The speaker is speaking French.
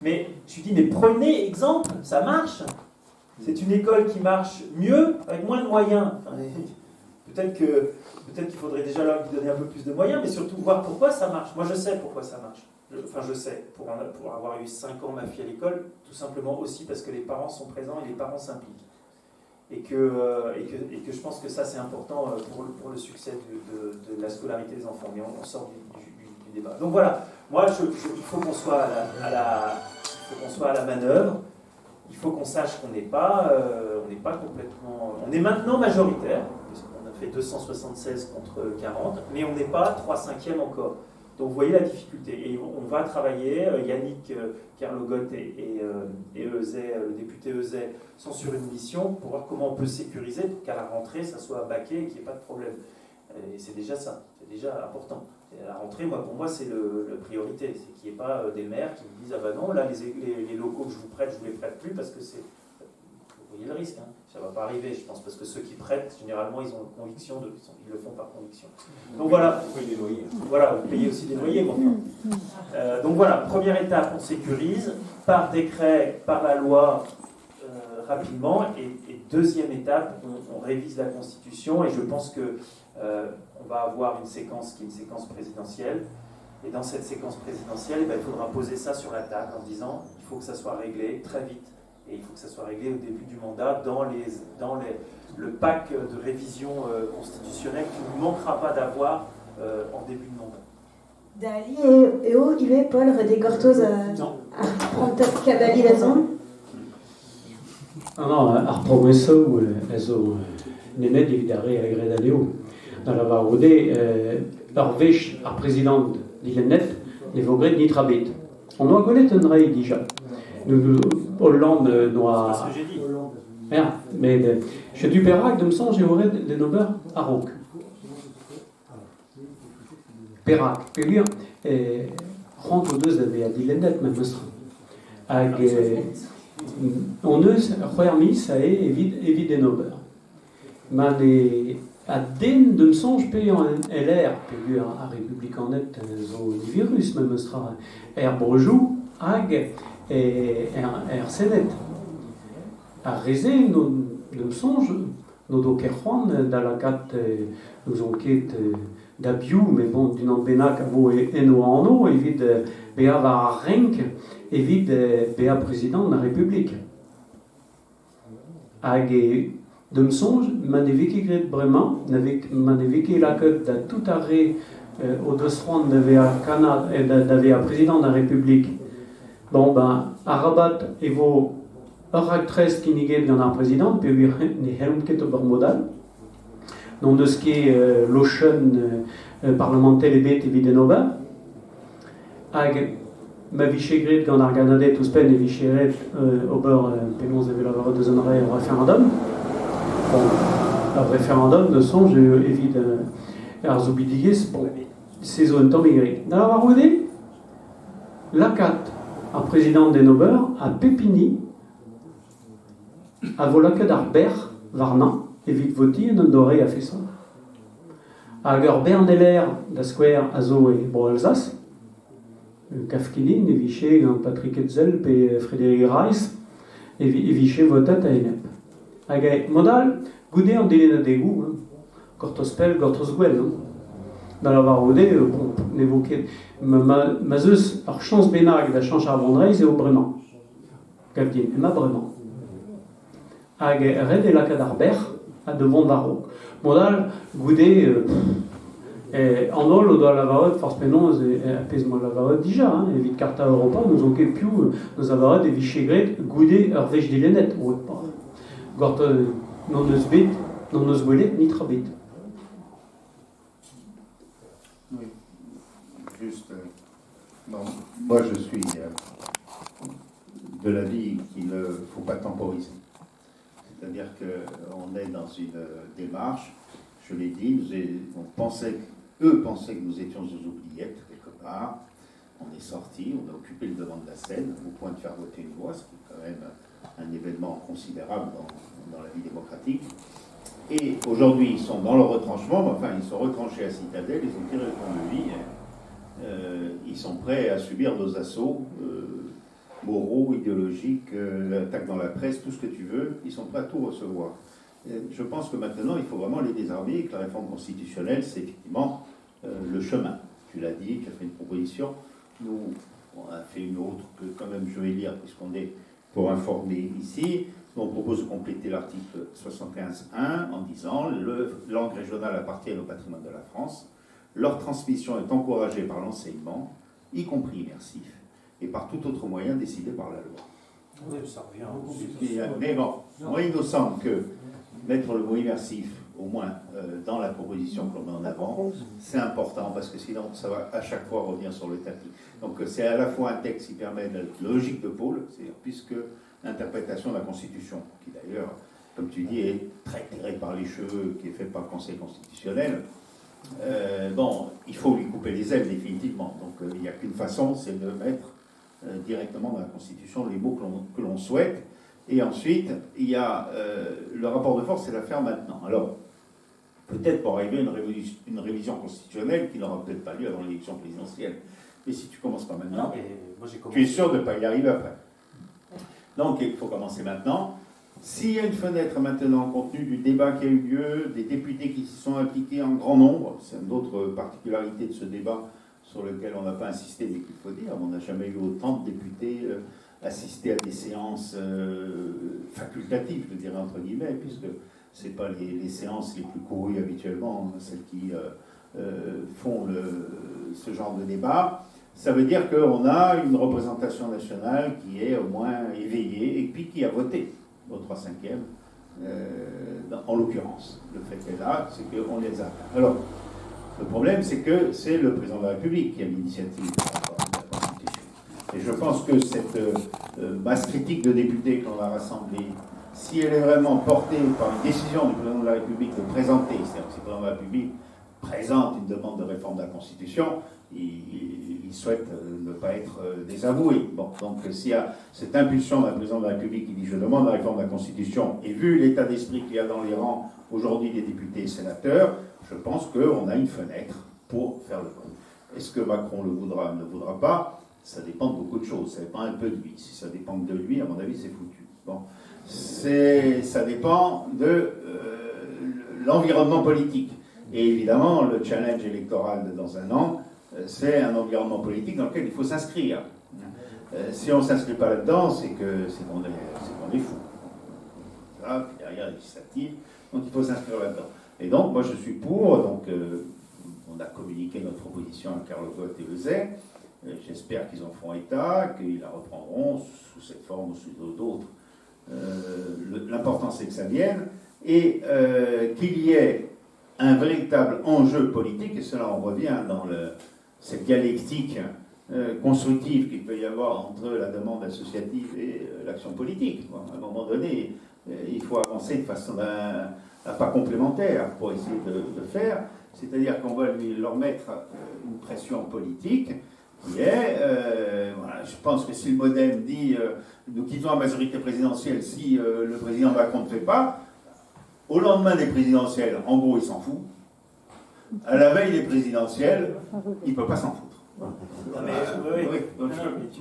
Mais je lui dis, mais prenez exemple, ça marche. C'est une école qui marche mieux, avec moins de moyens. Enfin, peut-être qu'il faudrait déjà leur donner un peu plus de moyens, mais surtout voir pourquoi ça marche. Moi, je sais pourquoi ça marche. Je sais, pour avoir eu 5 ans ma fille à l'école, tout simplement aussi parce que les parents sont présents et les parents s'impliquent. Et que je pense que ça, c'est important pour le succès de la scolarité des enfants. Mais on sort du débat. Donc voilà, moi, il faut qu'on soit à la manœuvre. Il faut qu'on sache qu'on n'est pas complètement... On est maintenant majoritaire, puisqu'on a fait 276 contre 40, mais on n'est pas 3/5 encore. Donc vous voyez la difficulté. Et on va travailler, Yannick Kerlogot et Euzet, le député Euzet, sont sur une mission pour voir comment on peut sécuriser pour qu'à la rentrée, ça soit baqué et qu'il n'y ait pas de problème. Et c'est déjà ça, c'est déjà important. Et à la rentrée, pour moi, c'est la priorité. C'est qu'il n'y ait pas des maires qui me disent « Ah ben non, là, les locaux que je vous prête, je ne vous les prête plus parce que c'est... » Vous voyez le risque, hein. Ça ne va pas arriver, je pense, parce que ceux qui prêtent, généralement, ils ont conviction, ils le font par conviction. Donc voilà. Vous payez des loyers. Voilà, vous payez aussi des loyers. Donc voilà, première étape, on sécurise par décret, par la loi, rapidement. Et deuxième étape, on révise la Constitution et je pense que on va avoir une séquence qui est une séquence présidentielle. Et dans cette séquence présidentielle, il faudra poser ça sur la table en disant il faut que ça soit réglé très vite. Et il faut que ça soit réglé au début du mandat dans le pack de révision constitutionnelle qui ne manquera pas d'avoir en début de mandat. Dali eo ile Paul rede gortoz prontas kabali lazon. Ar promeso ezo nemet evidare agredaleo. Dans la varode ar vech ar président dilennet ne vogret ni trabet. On doit connaître un rei déjà. Hollande doit. C'est ce que j'ai dit. Merde, mais je du Perak de me sens j'ai aurait de nober à Roc. Perak, puis bien, rentre aux deux avait à Dilendet même monstre. On eus roermis ça est évite de nober. Mais à den de me songe paye en LR, puis à République en net zo virus même monstre. Brejou hag et Sénat. À raison, nous songe, nous dokerron dans la carte, nous enquête d'abiou, mais bon, d'une embénac à vous et nous en eau, évite Béa va Renk, évite Béa président de la République. Hag de me songe, m'avait gré vraiment, m'avait la quête de tout arrêt au deux fronts d'avait président de la République. Bon, à Rabat, il vaut un actrice qui n'est pas un président, puis il y a un modal. Donc, de ce qui est l'ocean parlementaire et bête, évidemment, avec ma vichégrette, quand on a regardé tout ce peine, et vichégrette, au bord, pénons avait la varode de zonnerie au référendum. Bon, le référendum, de son, j'ai évidemment, Arzoubidigis, bon, c'est zone temps migré. Dans la varode, la 4. Un président des Nober, à Pépini, à Volaka d'Arbert, Varnan, et vite voti, et Nondoré a fait ça. À Berndeller, d'Asquare, Azo et Alsace, Kafkinin, et Vichy, Patrick Hetzel, et Frédéric Reiss, et Vichy votat à Enep. À Modal, Goudé en délai de dégoût, Gortospel, Gortosguel, dans la varode, on évoquait. Mazeus, par chance bénag, la chance à Vendrez et au Brément. Gavdien, et ma Brément. Hag red et la cadarbert, à devant d'Aro. Modal, Goudé, en ol, doit la varode, force pénose, et apaisement la varode déjà, évite Carta Europa, nous ont qu'épiou, nous avons des vichégrets, Goudé, Hervège d'Ilenet, ou pas. Gorto, non nos bit, non nos boulet, ni trabit. Oui. Juste, non, moi je suis de l'avis qu'il ne faut pas temporiser. C'est-à-dire qu'on est dans une démarche, je l'ai dit, eux pensaient que nous étions aux oubliettes quelque part. On est sortis, on a occupé le devant de la scène au point de faire voter une loi, ce qui est quand même un événement considérable dans la vie démocratique. Et aujourd'hui, ils sont dans le retranchement, mais enfin, ils sont retranchés à Citadelle, ils ont tiré le pont de vie, ils sont prêts à subir nos assauts moraux, idéologiques, l'attaque dans la presse, tout ce que tu veux, ils sont prêts à tout recevoir. Je pense que maintenant, il faut vraiment les désarmer et que la réforme constitutionnelle, c'est effectivement le chemin. Tu l'as dit, tu as fait une proposition. Nous, on a fait une autre que quand même je vais lire, puisqu'on est pour informer ici. On propose de compléter l'article 75.1 en disant « Les langues régionales appartiennent au patrimoine de la France. Leur transmission est encouragée par l'enseignement, y compris immersif, et par tout autre moyen décidé par la loi. » Oui, ça revient. Mais bon, moi il nous semble que mettre le mot immersif, au moins dans la proposition qu'on met en avant, c'est important parce que sinon ça va à chaque fois revenir sur le tapis. Donc c'est à la fois un texte qui permet de la logique de pôle, c'est-à-dire puisque l'interprétation de la Constitution, qui d'ailleurs, comme tu dis, est très tirée par les cheveux, qui est faite par le Conseil constitutionnel, bon, il faut lui couper les ailes définitivement. Donc il n'y a qu'une façon, c'est de mettre directement dans la Constitution les mots que l'on souhaite. Et ensuite, il y a le rapport de force, c'est l'affaire maintenant. Alors, peut-être pour arriver à une révision constitutionnelle qui n'aura peut-être pas lieu avant l'élection présidentielle. Mais si tu commences pas maintenant, Non, mais moi, j'ai commencé. tu es sûr de ne pas y arriver après. Donc, il faut commencer maintenant. S'il y a une fenêtre maintenant, compte tenu du débat qui a eu lieu, des députés qui s'y sont impliqués en grand nombre, c'est une autre particularité de ce débat sur lequel on n'a pas insisté, mais qu'il faut dire, on n'a jamais eu autant de députés assister à des séances facultatives, je dirais entre guillemets, puisque ce n'est pas les séances les plus courues habituellement, celles qui font ce genre de débat. Ça veut dire qu'on a une représentation nationale qui est au moins éveillée et puis qui a voté au 3/5e, en l'occurrence. Le fait qu'elle est là, c'est qu'on les a. Alors, le problème, c'est que c'est le président de la République qui a l'initiative de la Constitution. Et je pense que cette masse critique de députés que l'on a rassemblée, si elle est vraiment portée par une décision du président de la République de présenter, c'est-à-dire que si le président de la République présente une demande de réforme de la Constitution, il souhaite ne pas être désavoué. Bon, donc s'il y a cette impulsion d'un président de la République qui dit « je demande la réforme de la Constitution », et vu l'état d'esprit qu'il y a dans les rangs aujourd'hui des députés et sénateurs, je pense qu'on a une fenêtre pour faire le vote. Est-ce que Macron le voudra ou ne le voudra pas? Ça dépend de beaucoup de choses. Ça dépend un peu de lui. Si ça dépend de lui, à mon avis, c'est foutu. Bon. Ça dépend de l'environnement politique. Et évidemment, le challenge électoral dans un an, c'est un environnement politique dans lequel il faut s'inscrire. Si on ne s'inscrit pas là-dedans, c'est qu'on est fou. Là, derrière la législative, donc il faut s'inscrire là-dedans. Et donc, moi, je suis pour. Donc, on a communiqué notre proposition à Carl Gott et Lezay. J'espère qu'ils en feront état, qu'ils la reprendront sous cette forme ou sous d'autres. L'important, c'est que ça vienne et qu'il y ait un véritable enjeu politique, et cela on revient dans cette dialectique constructive qu'il peut y avoir entre la demande associative et l'action politique. Bon, à un moment donné, il faut avancer de façon à pas complémentaire pour essayer de faire, c'est-à-dire qu'on va leur mettre une pression politique qui est, voilà, je pense que si le MoDem dit nous quittons la majorité présidentielle si le président Macron ne fait pas, au lendemain des présidentielles, en gros, il s'en fout. À la veille des présidentielles, il ne peut pas s'en foutre. Non, mais, oui, donc, non, mais tu